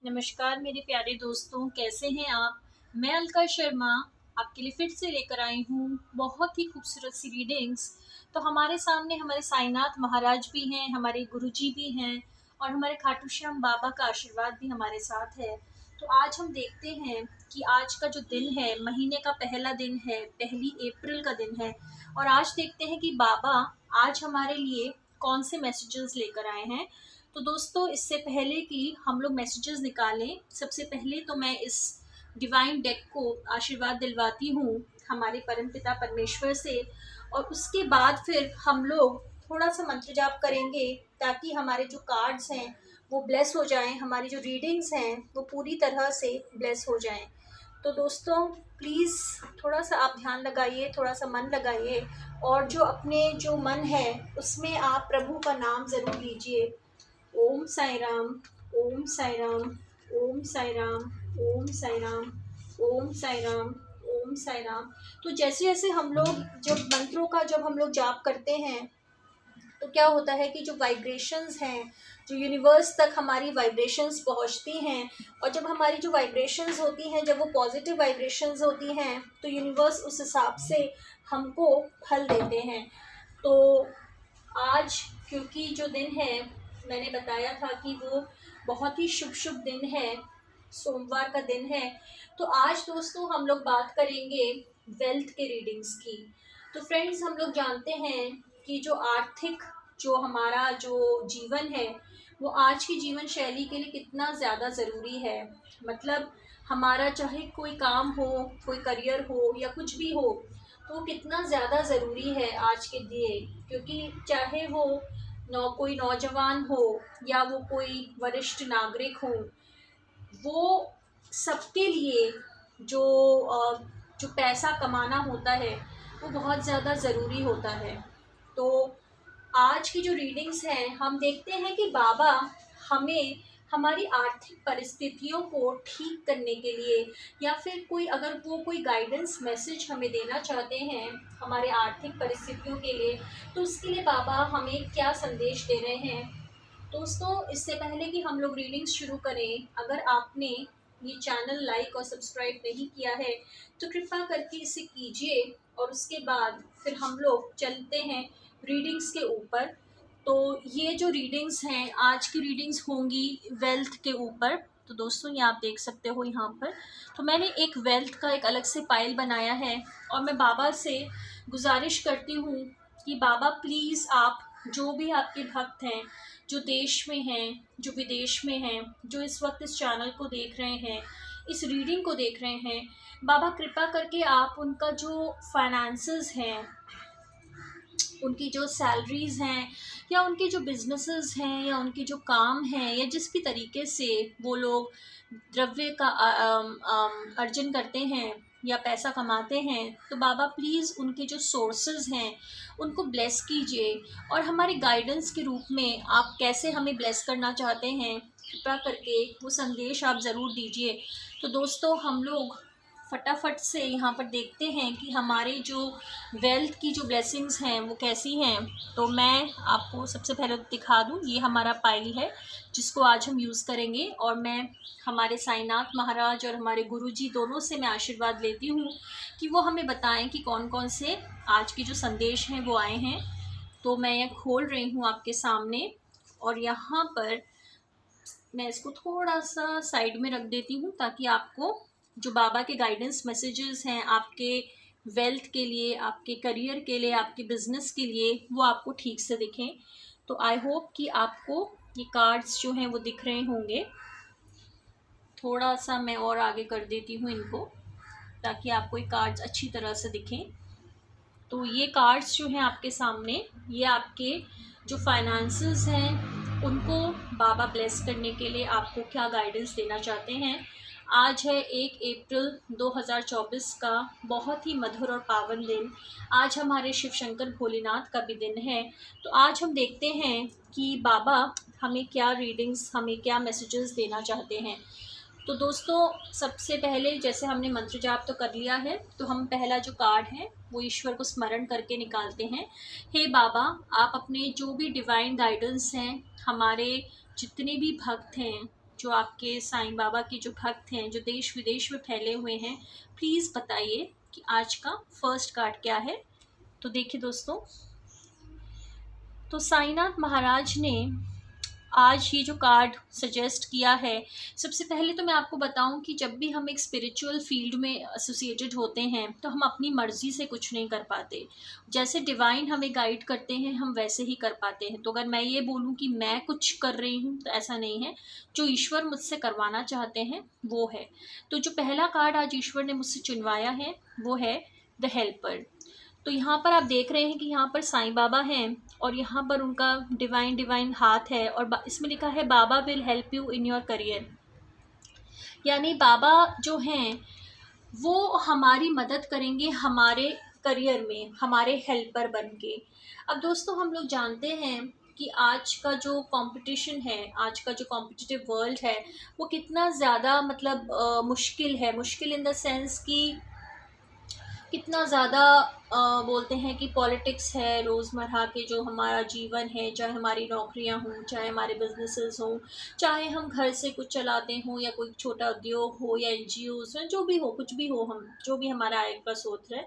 नमस्कार मेरे प्यारे दोस्तों, कैसे हैं आप। मैं अलका शर्मा आपके लिए फिर से लेकर आई हूँ बहुत ही खूबसूरत सी रीडिंग्स। तो हमारे सामने हमारे साईनाथ महाराज भी हैं, हमारे गुरुजी भी हैं और हमारे खाटू श्याम बाबा का आशीर्वाद भी हमारे साथ है। तो आज हम देखते हैं कि आज का जो दिन है, महीने का पहला दिन है, 1 अप्रैल का दिन है। और आज देखते हैं कि बाबा आज हमारे लिए कौन से मैसेजेस लेकर आए हैं। तो दोस्तों, इससे पहले कि हम लोग मैसेजेस निकालें, सबसे पहले तो मैं इस डिवाइन डेक को आशीर्वाद दिलवाती हूँ हमारे परमपिता परमेश्वर से। और उसके बाद फिर हम लोग थोड़ा सा मंत्र जाप करेंगे ताकि हमारे जो कार्ड्स हैं वो ब्लेस हो जाएं, हमारी जो रीडिंग्स हैं वो पूरी तरह से ब्लेस हो जाएं। तो दोस्तों, प्लीज़ थोड़ा सा आप ध्यान लगाइए, थोड़ा सा मन लगाइए और जो अपने जो मन है उसमें आप प्रभु का नाम ज़रूर लीजिए। ओम साई राम, ओम साई राम, ओम साई राम, ओम साई राम, ओम साई राम, ओम साई राम। तो जैसे जैसे हम लोग जब मंत्रों का जब हम लोग जाप करते हैं तो क्या होता है कि जो वाइब्रेशंस हैं, जो यूनिवर्स तक हमारी वाइब्रेशंस पहुंचती हैं। और जब हमारी जो वाइब्रेशंस होती हैं, जब वो पॉजिटिव वाइब्रेशंस होती हैं तो यूनिवर्स उस हिसाब से हमको फल देते हैं। तो आज क्योंकि जो दिन है, मैंने बताया था कि वो बहुत ही शुभ शुभ दिन है, सोमवार का दिन है। तो आज दोस्तों हम लोग बात करेंगे वेल्थ के रीडिंग्स की। तो फ्रेंड्स, हम लोग जानते हैं कि जो आर्थिक जो हमारा जो जीवन है वो आज की जीवन शैली के लिए कितना ज़्यादा ज़रूरी है। मतलब हमारा चाहे कोई काम हो, कोई करियर हो या कुछ भी हो, तो वो कितना ज़्यादा ज़रूरी है आज के लिए। क्योंकि चाहे वो कोई नौजवान हो या वो कोई वरिष्ठ नागरिक हो, वो सबके लिए जो जो पैसा कमाना होता है वो बहुत ज़्यादा ज़रूरी होता है। तो आज की जो रीडिंग्स हैं, हम देखते हैं कि बाबा हमें हमारी आर्थिक परिस्थितियों को ठीक करने के लिए या फिर कोई अगर वो कोई गाइडेंस मैसेज हमें देना चाहते हैं हमारे आर्थिक परिस्थितियों के लिए, तो उसके लिए बाबा हमें क्या संदेश दे रहे हैं। दोस्तों, इससे पहले कि हम लोग रीडिंग्स शुरू करें, अगर आपने ये चैनल लाइक और सब्सक्राइब नहीं किया है तो कृपया करके इसे कीजिए। और उसके बाद फिर हम लोग चलते हैं रीडिंग्स के ऊपर। तो ये जो रीडिंग्स हैं, आज की रीडिंग्स होंगी वेल्थ के ऊपर। तो दोस्तों, ये आप देख सकते हो यहाँ पर। तो मैंने एक वेल्थ का एक अलग से पाइल बनाया है और मैं बाबा से गुजारिश करती हूँ कि बाबा प्लीज़ आप जो भी आपके भक्त हैं, जो देश में हैं, जो विदेश में हैं, जो इस वक्त इस चैनल को देख रहे हैं, इस रीडिंग को देख रहे हैं, बाबा कृपा करके आप उनका जो फाइनेंसेस हैं, उनकी जो सैलरीज़ हैं या उनके जो बिजनेसेस हैं या उनके जो काम हैं या जिस भी तरीके से वो लोग द्रव्य का अर्जन करते हैं या पैसा कमाते हैं, तो बाबा प्लीज़ उनके जो सोर्सेज हैं उनको ब्लेस कीजिए। और हमारे गाइडेंस के रूप में आप कैसे हमें ब्लेस करना चाहते हैं, कृपा करके वो संदेश आप ज़रूर दीजिए। तो दोस्तों, हम लोग फटाफट से यहाँ पर देखते हैं कि हमारे जो वेल्थ की जो ब्लेसिंग्स हैं वो कैसी हैं। तो मैं आपको सबसे पहले दिखा दूँ, ये हमारा पाइल है जिसको आज हम यूज़ करेंगे। और मैं हमारे साईनाथ महाराज और हमारे गुरुजी दोनों से मैं आशीर्वाद लेती हूँ कि वो हमें बताएं कि कौन कौन से आज के जो संदेश हैं वो आए हैं। तो मैं ये खोल रही हूँ आपके सामने और यहाँ पर मैं इसको थोड़ा सा साइड में रख देती हूँ ताकि आपको जो बाबा के गाइडेंस मैसेजेस हैं आपके वेल्थ के लिए, आपके करियर के लिए, आपके बिजनेस के लिए, वो आपको ठीक से दिखें। तो आई होप कि आपको ये कार्ड्स जो हैं वो दिख रहे होंगे। थोड़ा सा मैं और आगे कर देती हूँ इनको ताकि आपको ये कार्ड्स अच्छी तरह से दिखें। तो ये कार्ड्स जो हैं आपके सामने, ये आपके जो फाइनेंसेस हैं उनको बाबा ब्लेस करने के लिए आपको क्या गाइडेंस देना चाहते हैं। आज है 1 अप्रैल 2024 का बहुत ही मधुर और पावन दिन। आज हमारे शिव शंकर भोलेनाथ का भी दिन है। तो आज हम देखते हैं कि बाबा हमें क्या रीडिंग्स, हमें क्या मैसेजेस देना चाहते हैं। तो दोस्तों, सबसे पहले जैसे हमने मंत्र जाप तो कर लिया है, तो हम पहला जो कार्ड है वो ईश्वर को स्मरण करके निकालते हैं। हे बाबा, आप अपने जो भी डिवाइन गाइडेंस हैं, हमारे जितने भी भक्त हैं जो आपके साईं बाबा के जो भक्त हैं, जो देश विदेश में फैले हुए हैं, प्लीज़ बताइए कि आज का फर्स्ट कार्ड क्या है। तो देखिए दोस्तों, तो साईनाथ महाराज ने आज ये जो कार्ड सजेस्ट किया है, सबसे पहले तो मैं आपको बताऊं कि जब भी हम एक स्पिरिचुअल फील्ड में एसोसिएटेड होते हैं तो हम अपनी मर्ज़ी से कुछ नहीं कर पाते। जैसे डिवाइन हमें गाइड करते हैं हम वैसे ही कर पाते हैं। तो अगर मैं ये बोलूं कि मैं कुछ कर रही हूं तो ऐसा नहीं है, जो ईश्वर मुझसे करवाना चाहते हैं वो है। तो जो पहला कार्ड आज ईश्वर ने मुझसे चुनवाया है वो है द हेल्पर। तो यहाँ पर आप देख रहे हैं कि यहाँ पर साईं बाबा हैं और यहाँ पर उनका डिवाइन हाथ है और इसमें लिखा है Baba will help you in your career. यानी बाबा जो हैं वो हमारी मदद करेंगे हमारे करियर में, हमारे हेल्पर बन के। अब दोस्तों, हम लोग जानते हैं कि आज का जो कंपटीशन है, आज का जो कॉम्पिटिटिव वर्ल्ड है, वो कितना ज़्यादा मतलब मुश्किल है। मुश्किल इन द सेंस कि कितना ज़्यादा बोलते हैं कि पॉलिटिक्स है, रोज़मर्रा के जो हमारा जीवन है, चाहे हमारी नौकरियां हों, चाहे हमारे बिजनेसेस हों, चाहे हम घर से कुछ चलाते हों या कोई छोटा उद्योग हो या एनजीओज हो, जो भी हो, कुछ भी हो, हम जो भी हमारा आय का स्रोत है,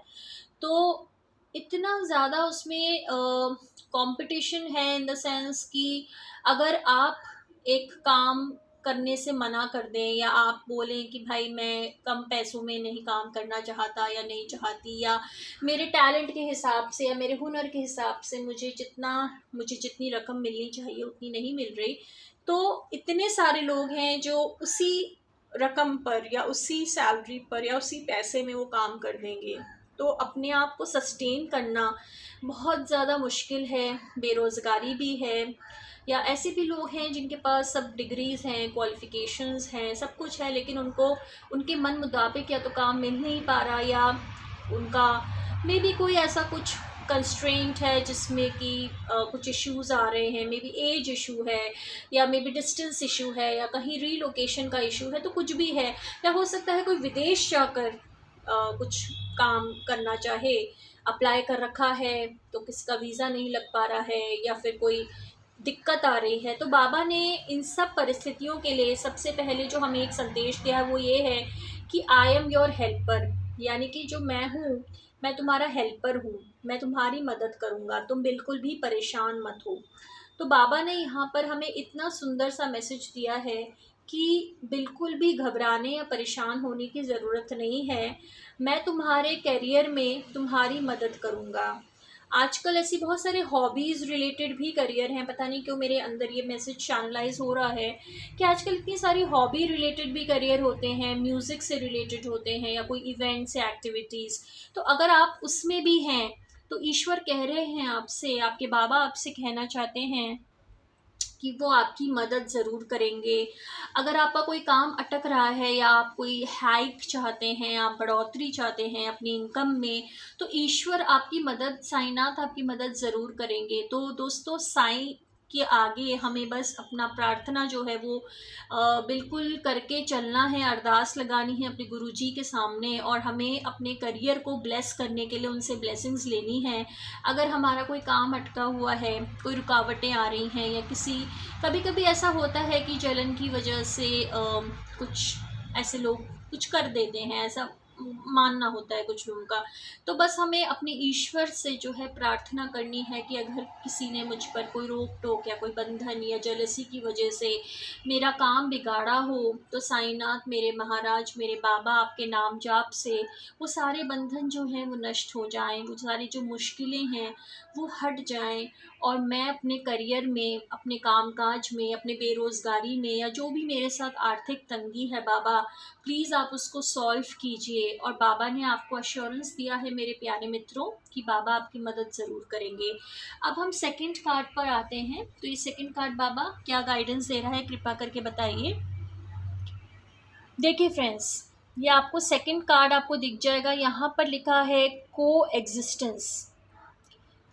तो इतना ज़्यादा उसमें कंपटीशन है इन द सेंस कि अगर आप एक काम करने से मना कर दें या आप बोलें कि भाई मैं कम पैसों में नहीं काम करना चाहता या नहीं चाहती, या मेरे टैलेंट के हिसाब से या मेरे हुनर के हिसाब से मुझे जितनी रकम मिलनी चाहिए उतनी नहीं मिल रही, तो इतने सारे लोग हैं जो उसी रकम पर या उसी सैलरी पर या उसी पैसे में वो काम कर देंगे। तो अपने आप को सस्टेन करना बहुत ज़्यादा मुश्किल है। बेरोज़गारी भी है, या ऐसे भी लोग हैं जिनके पास सब डिग्रीज़ हैं, क्वालिफ़िकेशंस हैं, सब कुछ है, लेकिन उनको उनके मन मुताबिक या तो काम मिल नहीं पा रहा, या उनका मे बी कोई ऐसा कुछ कंस्ट्रेंट है जिसमें कि कुछ इश्यूज़ आ रहे हैं। मे बी एज इशू है, या मे बी डिस्टेंस इशू है, या कहीं रीलोकेशन का इशू है, तो कुछ भी है। या हो सकता है कोई विदेश जाकर कुछ काम करना चाहे, अप्लाई कर रखा है तो किसका वीज़ा नहीं लग पा रहा है, या फिर कोई दिक्कत आ रही है। तो बाबा ने इन सब परिस्थितियों के लिए सबसे पहले जो हमें एक संदेश दिया है वो ये है कि आई एम योर हेल्पर, यानी कि जो मैं हूँ, मैं तुम्हारा हेल्पर हूँ, मैं तुम्हारी मदद करूँगा, तुम बिल्कुल भी परेशान मत हो। तो बाबा ने यहाँ पर हमें इतना सुंदर सा मैसेज दिया है कि बिल्कुल भी घबराने या परेशान होने की ज़रूरत नहीं है। मैं तुम्हारे करियर में तुम्हारी मदद करूँगा। आजकल ऐसी बहुत सारे हॉबीज़ रिलेटेड भी करियर हैं, पता नहीं क्यों मेरे अंदर ये मैसेज चैनलाइज हो रहा है कि आजकल इतनी सारी हॉबी रिलेटेड भी करियर होते हैं, म्यूज़िक से रिलेटेड होते हैं, या कोई इवेंट्स या एक्टिविटीज़। तो अगर आप उसमें भी हैं तो ईश्वर कह रहे हैं आपसे, आपके बाबा आपसे कहना चाहते हैं कि वो आपकी मदद ज़रूर करेंगे। अगर आपका कोई काम अटक रहा है, या आप कोई हाइक चाहते हैं, आप बढ़ोतरी चाहते हैं अपनी इनकम में, तो ईश्वर आपकी मदद, साईनाथ आपकी मदद ज़रूर करेंगे। तो दोस्तों, साईं के आगे हमें बस अपना प्रार्थना जो है वो बिल्कुल करके चलना है, अरदास लगानी है अपने गुरुजी के सामने, और हमें अपने करियर को ब्लेस करने के लिए उनसे ब्लेसिंग्स लेनी है। अगर हमारा कोई काम अटका हुआ है, कोई रुकावटें आ रही हैं, या कभी कभी ऐसा होता है कि जलन की वजह से कुछ ऐसे लोग कुछ कर देते हैं, ऐसा मानना होता है कुछ लोगों का, तो बस हमें अपने ईश्वर से जो है प्रार्थना करनी है कि अगर किसी ने मुझ पर कोई रोक टोक या कोई बंधन या जेलसी की वजह से मेरा काम बिगाड़ा हो, तो साईनाथ मेरे महाराज, मेरे बाबा, आपके नाम जाप से वो सारे बंधन जो हैं वो नष्ट हो जाएं, वो सारी जो मुश्किलें हैं वो हट जाएं, और मैं अपने करियर में, अपने कामकाज में, अपने बेरोज़गारी में, या जो भी मेरे साथ आर्थिक तंगी है, बाबा प्लीज़ आप उसको सॉल्व कीजिए। और बाबा ने आपको अश्योरेंस दिया है मेरे प्यारे मित्रों कि बाबा आपकी मदद ज़रूर करेंगे। अब हम सेकंड कार्ड पर आते हैं। तो ये सेकंड कार्ड बाबा क्या गाइडेंस दे रहा है, कृपा करके बताइए। देखिए फ्रेंड्स, ये आपको सेकंड कार्ड आपको दिख जाएगा, यहाँ पर लिखा है को एग्जिस्टेंस।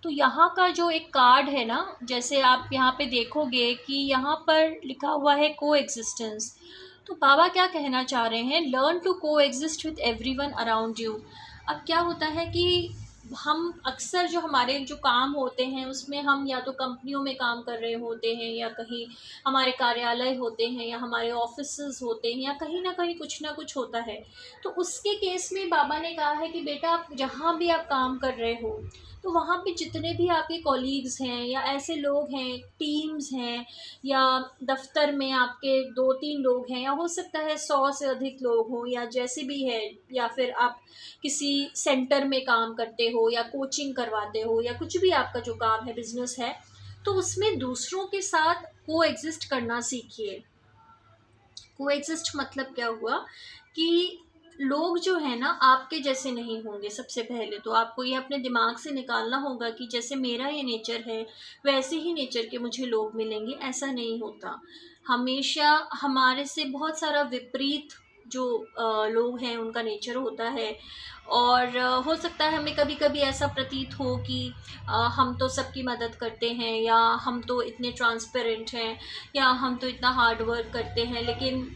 तो यहाँ का जो एक कार्ड है ना, जैसे आप यहाँ पे देखोगे कि यहाँ पर लिखा हुआ है को एग्जिस्टेंस। तो बाबा क्या कहना चाह रहे हैं, लर्न टू को exist with everyone around you. अब क्या होता है कि हम अक्सर जो हमारे जो काम होते हैं उसमें हम या तो कंपनियों में काम कर रहे होते हैं, या कहीं हमारे कार्यालय होते हैं, या हमारे ऑफिसेज होते हैं, या कहीं ना कुछ होता है। तो उसके केस में बाबा ने कहा है कि बेटा, आप जहाँ भी आप काम कर रहे हो, तो वहाँ पे जितने भी आपके कॉलीग्स हैं या ऐसे लोग हैं, टीम्स हैं, या दफ्तर में आपके 2-3 लोग हैं, या हो सकता है 100 से अधिक लोग हों, या जैसे भी है, या फिर आप किसी सेंटर में काम करते हो या कोचिंग करवाते हो, या कुछ भी आपका जो काम है, बिजनेस है, तो उसमें दूसरों के साथ को एग्जिस्ट करना सीखिए। को एग्जिस्ट मतलब क्या हुआ कि लोग जो है ना आपके जैसे नहीं होंगे। सबसे पहले तो आपको ये अपने दिमाग से निकालना होगा कि जैसे मेरा ये नेचर है वैसे ही नेचर के मुझे लोग मिलेंगे, ऐसा नहीं होता। हमेशा हमारे से बहुत सारा विपरीत जो लोग हैं उनका नेचर होता है। और हो सकता है हमें कभी कभी ऐसा प्रतीत हो कि हम तो सबकी मदद करते हैं, या हम तो इतने ट्रांसपेरेंट हैं, या हम तो इतना हार्ड वर्क करते हैं, लेकिन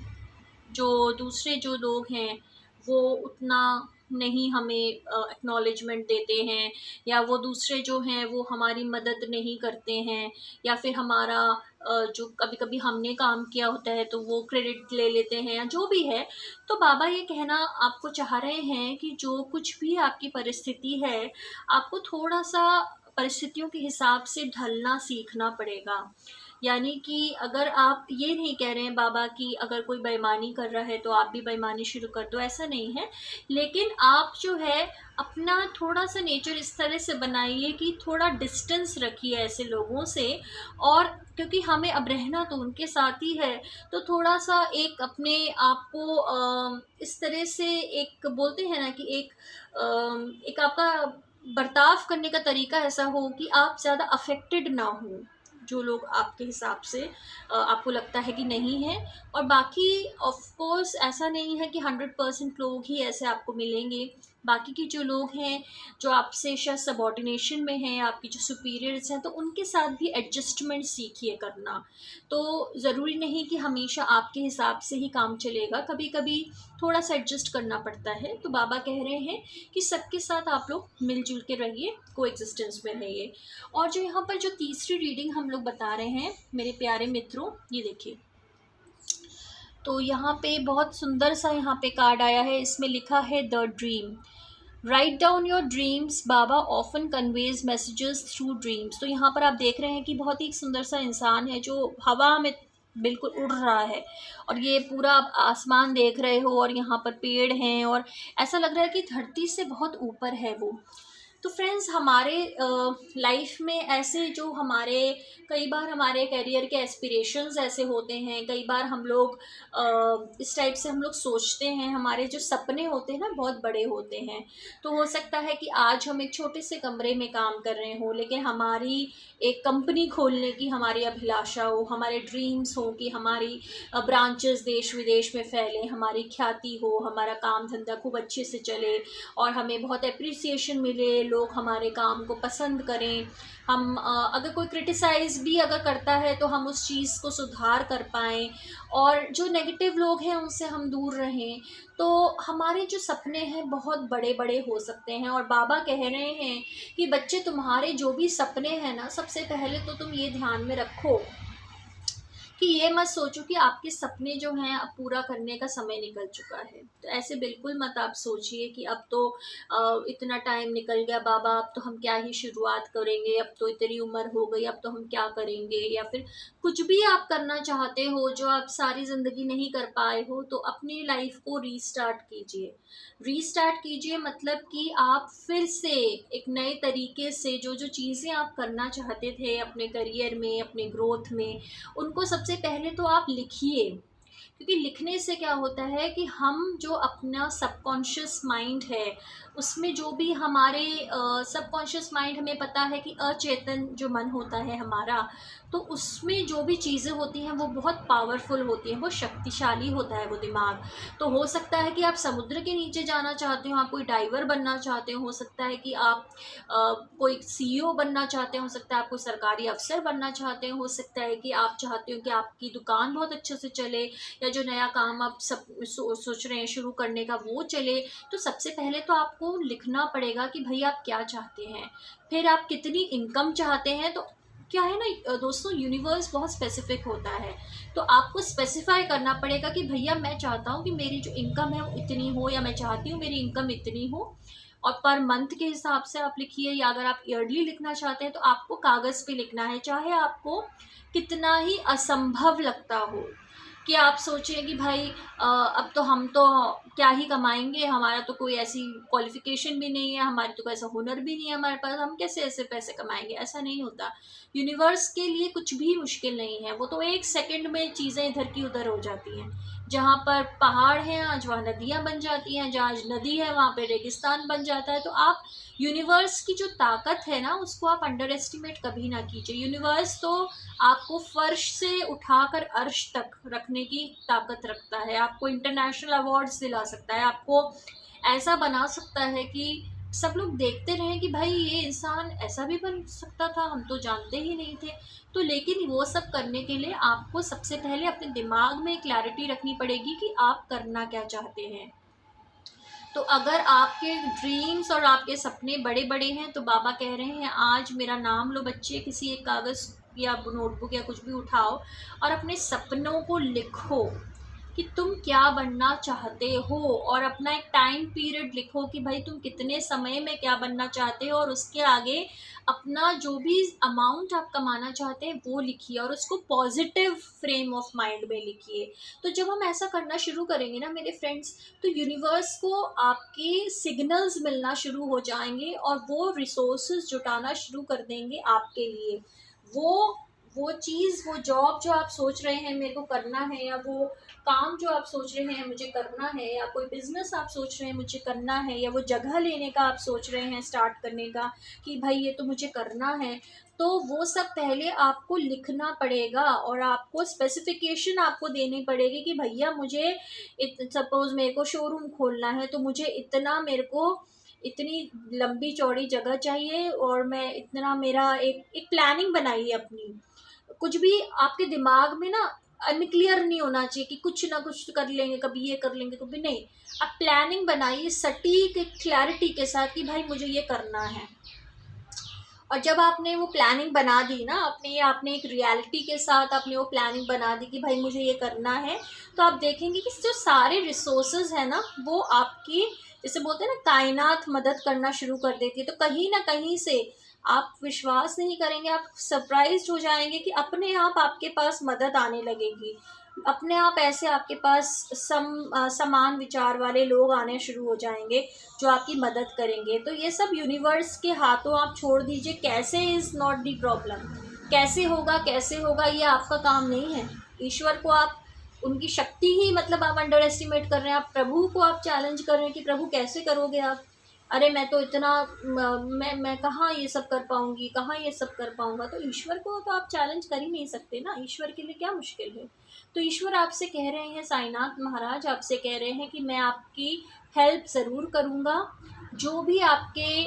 जो दूसरे जो लोग हैं वो उतना नहीं हमें एक्नॉलेजमेंट देते हैं, या वो दूसरे जो हैं वो हमारी मदद नहीं करते हैं, या फिर हमारा जो कभी कभी हमने काम किया होता है तो वो क्रेडिट ले लेते हैं, या जो भी है। तो बाबा ये कहना आपको चाह रहे हैं कि जो कुछ भी आपकी परिस्थिति है, आपको थोड़ा सा परिस्थितियों के हिसाब से ढलना सीखना पड़ेगा। यानी कि अगर आप ये नहीं कह रहे हैं बाबा कि अगर कोई बेईमानी कर रहा है तो आप भी बेईमानी शुरू कर दो, ऐसा नहीं है। लेकिन आप जो है अपना थोड़ा सा नेचर इस तरह से बनाइए कि थोड़ा डिस्टेंस रखिए ऐसे लोगों से। और क्योंकि हमें अब रहना तो उनके साथ ही है, तो थोड़ा सा एक अपने आप को इस तरह से, एक बोलते हैं ना कि एक आपका बर्ताव करने का तरीका ऐसा हो कि आप ज़्यादा अफेक्टेड ना हो जो लोग आपके हिसाब से आपको लगता है कि नहीं है। और बाकी ऑफ कोर्स ऐसा नहीं है कि 100% लोग ही ऐसे आपको मिलेंगे। बाकी के जो लोग हैं जो आपसे शायद सबॉर्डिनेशन में हैं, आपके जो सुपीरियर्स हैं, तो उनके साथ भी एडजस्टमेंट सीखिए करना। तो ज़रूरी नहीं कि हमेशा आपके हिसाब से ही काम चलेगा, कभी कभी थोड़ा सा एडजस्ट करना पड़ता है। तो बाबा कह रहे हैं कि सबके साथ आप लोग मिलजुल के रहिए, को एग्जिस्टेंस में रहिए। और जो यहाँ पर जो तीसरी रीडिंग हम लोग बता रहे हैं मेरे प्यारे मित्रों, ये देखिए। तो यहाँ पे बहुत सुंदर सा यहाँ पे कार्ड आया है, इसमें लिखा है the dream. Write down your dreams, Baba often conveys messages through dreams. तो यहाँ पर आप देख रहे हैं कि बहुत ही सुंदर सा इंसान है जो हवा में बिल्कुल उड़ रहा है, और ये पूरा आप आसमान देख रहे हो, और यहाँ पर पेड़ हैं, और ऐसा लग रहा है कि धरती से बहुत ऊपर है वो। तो फ्रेंड्स, हमारे लाइफ में ऐसे जो हमारे कई बार हमारे करियर के एस्पिरेशंस ऐसे होते हैं, कई बार हम लोग इस टाइप से हम लोग सोचते हैं, हमारे जो सपने होते हैं ना बहुत बड़े होते हैं। तो हो सकता है कि आज हम एक छोटे से कमरे में काम कर रहे हो, लेकिन हमारी एक कंपनी खोलने की हमारी अभिलाषा हो, हमारे ड्रीम्स हो कि हमारी ब्रांचेस देश विदेश में फैले, हमारी ख्याति हो, हमारा काम धंधा खूब अच्छे से चले, और हमें बहुत अप्रिसिएशन मिले, लोग हमारे काम को पसंद करें। हम अगर कोई क्रिटिसाइज़ भी अगर करता है तो हम उस चीज़ को सुधार कर पाएँ, और जो नेगेटिव लोग हैं उनसे हम दूर रहें। तो हमारे जो सपने हैं बहुत बड़े बड़े हो सकते हैं। और बाबा कह रहे हैं कि बच्चे, तुम्हारे जो भी सपने हैं ना, सबसे पहले तो तुम ये ध्यान में रखो कि ये मत सोचो कि आपके सपने जो हैं अब पूरा करने का समय निकल चुका है। तो ऐसे बिल्कुल मत आप सोचिए कि अब तो इतना टाइम निकल गया बाबा, अब तो हम क्या ही शुरुआत करेंगे, अब तो इतनी उम्र हो गई, अब तो हम क्या करेंगे। या फिर कुछ भी आप करना चाहते हो जो आप सारी ज़िंदगी नहीं कर पाए हो, तो अपनी लाइफ को रीस्टार्ट कीजिए। रीस्टार्ट कीजिए मतलब कि आप फिर से एक नए तरीके से जो जो चीज़ें आप करना चाहते थे अपने करियर में, अपने ग्रोथ में, उनको सबसे पहले तो आप लिखिए। क्योंकि लिखने से क्या होता है कि हम जो अपना सबकॉन्शियस माइंड है उसमें जो भी हमारे सबकॉन्शियस माइंड, हमें पता है कि अचेतन जो मन होता है हमारा, तो उसमें जो भी चीज़ें होती हैं वो बहुत पावरफुल होती हैं, वो शक्तिशाली होता है वो दिमाग। तो हो सकता है कि आप समुद्र के नीचे जाना चाहते हो, आप कोई डाइवर बनना चाहते हो सकता है कि आप कोई सीईओ बनना चाहते हो सकता है आप कोई सरकारी अफसर बनना चाहते हो सकता है कि आप चाहते हो कि आपकी दुकान बहुत अच्छे से चले, या जो नया काम आप सब सोच रहे हैं शुरू करने का वो चले, तो सबसे पहले तो आपको लिखना पड़ेगा कि भाई आप क्या चाहते हैं, फिर आप कितनी इनकम चाहते हैं। तो क्या है ना दोस्तों, यूनिवर्स बहुत स्पेसिफिक होता है, तो आपको स्पेसिफाई करना पड़ेगा कि भैया मैं चाहता हूँ कि मेरी जो इनकम है वो इतनी हो, या मैं चाहती हूँ मेरी इनकम इतनी हो। और पर मंथ के हिसाब से आप लिखिए, या अगर आप ईयरली लिखना चाहते हैं तो आपको कागज़ पे लिखना है, चाहे आपको कितना ही असंभव लगता हो। कि आप सोचें कि भाई अब तो हम तो क्या ही कमाएंगे, हमारा तो कोई ऐसी क्वालिफिकेशन भी नहीं है, हमारी तो कोई ऐसा हुनर भी नहीं है हमारे पास, हम कैसे ऐसे पैसे कमाएंगे। ऐसा नहीं होता। यूनिवर्स के लिए कुछ भी मुश्किल नहीं है, वो तो एक सेकंड में चीज़ें इधर की उधर हो जाती हैं। जहाँ पर पहाड़ हैं आज वहाँ नदियाँ बन जाती हैं, जहाँ नदी है वहाँ पे रेगिस्तान बन जाता है। तो आप यूनिवर्स की जो ताकत है ना उसको आप अंडर एस्टिमेट कभी ना कीजिए। यूनिवर्स तो आपको फर्श से उठाकर अर्श तक रखने की ताकत रखता है, आपको इंटरनेशनल अवार्ड्स दिला सकता है, आपको ऐसा बना सकता है कि सब लोग देखते रहें कि भाई ये इंसान ऐसा भी बन सकता था, हम तो जानते ही नहीं थे। तो लेकिन वो सब करने के लिए आपको सबसे पहले अपने दिमाग में क्लैरिटी रखनी पड़ेगी कि आप करना क्या चाहते हैं। तो अगर आपके ड्रीम्स और आपके सपने बड़े बड़े हैं तो बाबा कह रहे हैं आज मेरा नाम लो बच्चे, किसी एक कागज़ या नोटबुक या कुछ भी उठाओ और अपने सपनों को लिखो कि तुम क्या बनना चाहते हो, और अपना एक टाइम पीरियड लिखो कि भाई तुम कितने समय में क्या बनना चाहते हो, और उसके आगे अपना जो भी अमाउंट आप कमाना चाहते हैं वो लिखिए, और उसको पॉजिटिव फ्रेम ऑफ माइंड में लिखिए। तो जब हम ऐसा करना शुरू करेंगे ना मेरे फ्रेंड्स, तो यूनिवर्स को आपके सिग्नल्स मिलना शुरू हो जाएंगे और वो रिसोर्सेज जुटाना शुरू कर देंगे आपके लिए। वो चीज़, वो जॉब जो आप सोच रहे हैं मेरे को करना है, या वो काम जो आप सोच रहे हैं मुझे करना है, या कोई बिजनेस आप सोच रहे हैं मुझे करना है, या वो जगह लेने का आप सोच रहे हैं स्टार्ट करने का कि भाई ये तो मुझे करना है, तो वो सब पहले आपको लिखना पड़ेगा और आपको स्पेसिफिकेशन आपको देनी पड़ेगी कि भैया मुझे सपोज मेरे को शोरूम खोलना है तो मुझे इतना, मेरे को इतनी लंबी चौड़ी जगह चाहिए, और मैं इतना, मेरा एक प्लानिंग बनाइए अपनी। कुछ भी आपके दिमाग में ना अनक्लियर नहीं होना चाहिए कि कुछ ना कुछ कर लेंगे, कभी ये कर लेंगे कभी नहीं। आप प्लानिंग बनाइए सटीक क्लैरिटी के साथ कि भाई मुझे ये करना है। और जब आपने वो प्लानिंग बना दी ना, आपने एक रियलिटी के साथ आपने वो प्लानिंग बना दी कि भाई मुझे ये करना है, तो आप देखेंगे कि जो सारे रिसोर्सेज है ना वो आपकी, जैसे बोलते हैं ना कायनात मदद करना शुरू कर देती है। तो कहीं ना कहीं से आप विश्वास नहीं करेंगे, आप सरप्राइज हो जाएंगे कि अपने आप आपके पास मदद आने लगेगी। अपने आप ऐसे आपके पास समान विचार वाले लोग आने शुरू हो जाएंगे जो आपकी मदद करेंगे। तो ये सब यूनिवर्स के हाथों आप छोड़ दीजिए। कैसे इज़ नॉट दी प्रॉब्लम, कैसे होगा ये आपका काम नहीं है। ईश्वर को आप, उनकी शक्ति ही मतलब आप अंडर एस्टिमेट कर रहे हैं। आप प्रभु को आप चैलेंज कर रहे हैं कि प्रभु कैसे करोगे आप, अरे मैं तो इतना मैं कहाँ ये सब कर पाऊंगी, कहाँ ये सब कर पाऊंगा। तो ईश्वर को तो आप चैलेंज कर ही नहीं सकते ना, ईश्वर के लिए क्या मुश्किल है। तो ईश्वर आपसे कह रहे हैं, साईनाथ महाराज आपसे कह रहे हैं कि मैं आपकी हेल्प ज़रूर करूँगा। जो भी आपके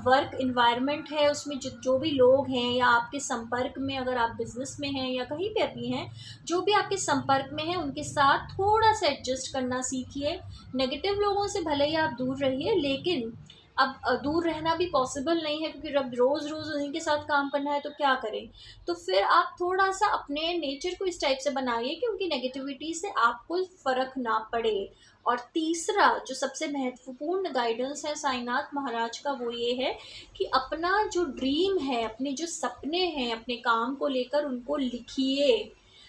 वर्क इन्वायरमेंट है उसमें जो भी लोग हैं, या आपके संपर्क में, अगर आप बिज़नेस में हैं या कहीं पे भी हैं, जो भी आपके संपर्क में हैं उनके साथ थोड़ा सा एडजस्ट करना सीखिए। नेगेटिव लोगों से भले ही आप दूर रहिए, लेकिन अब दूर रहना भी पॉसिबल नहीं है क्योंकि अब रोज़ रोज़ उन्हीं के साथ काम करना है तो क्या करें। तो फिर आप थोड़ा सा अपने नेचर को इस टाइप से बनाइए कि उनकी नेगेटिविटी से आपको फ़र्क ना पड़े। और तीसरा जो सबसे महत्वपूर्ण गाइडेंस है साईनाथ महाराज का, वो ये है कि अपना जो ड्रीम है, अपने जो सपने हैं अपने काम को लेकर, उनको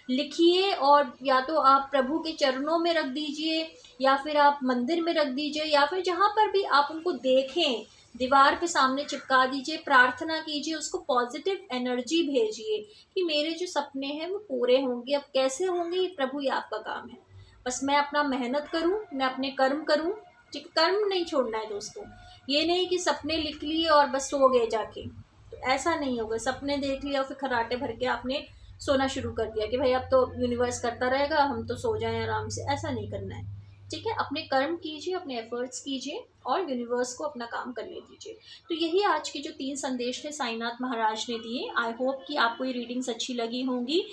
लिखिए और या तो आप प्रभु के चरणों में रख दीजिए, या फिर आप मंदिर में रख दीजिए, या फिर जहाँ पर भी आप उनको देखें दीवार पे सामने चिपका दीजिए, प्रार्थना कीजिए, उसको पॉजिटिव एनर्जी भेजिए कि मेरे जो सपने हैं वो पूरे होंगे। अब कैसे होंगे ये प्रभु, ये आपका काम है। बस मैं अपना मेहनत करूं, मैं अपने कर्म करूं। ठीक, कर्म नहीं छोड़ना है दोस्तों। ये नहीं कि सपने लिख लिए और बस सो गए जाके, तो ऐसा नहीं होगा। सपने देख लिया और फिर खराटे भर के आपने सोना शुरू कर दिया कि भाई अब तो यूनिवर्स करता रहेगा, हम तो सो जाएं आराम से। ऐसा नहीं करना है। ठीक है, अपने कर्म कीजिए, अपने एफर्ट्स कीजिए और यूनिवर्स को अपना काम करने दीजिए। तो यही आज के जो 3 संदेश थे साईनाथ महाराज ने दिए। आई होप कि आपको ये रीडिंग्स अच्छी लगी होंगी।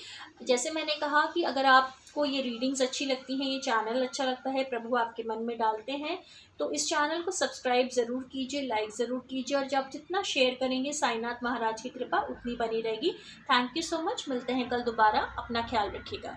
जैसे मैंने कहा कि अगर आप को ये रीडिंग्स अच्छी लगती हैं, ये चैनल अच्छा लगता है, प्रभु आपके मन में डालते हैं, तो इस चैनल को सब्सक्राइब ज़रूर कीजिए, लाइक ज़रूर कीजिए, और जब जितना शेयर करेंगे साईनाथ महाराज की कृपा उतनी बनी रहेगी। Thank you so much. मिलते हैं कल दोबारा। अपना ख्याल रखिएगा।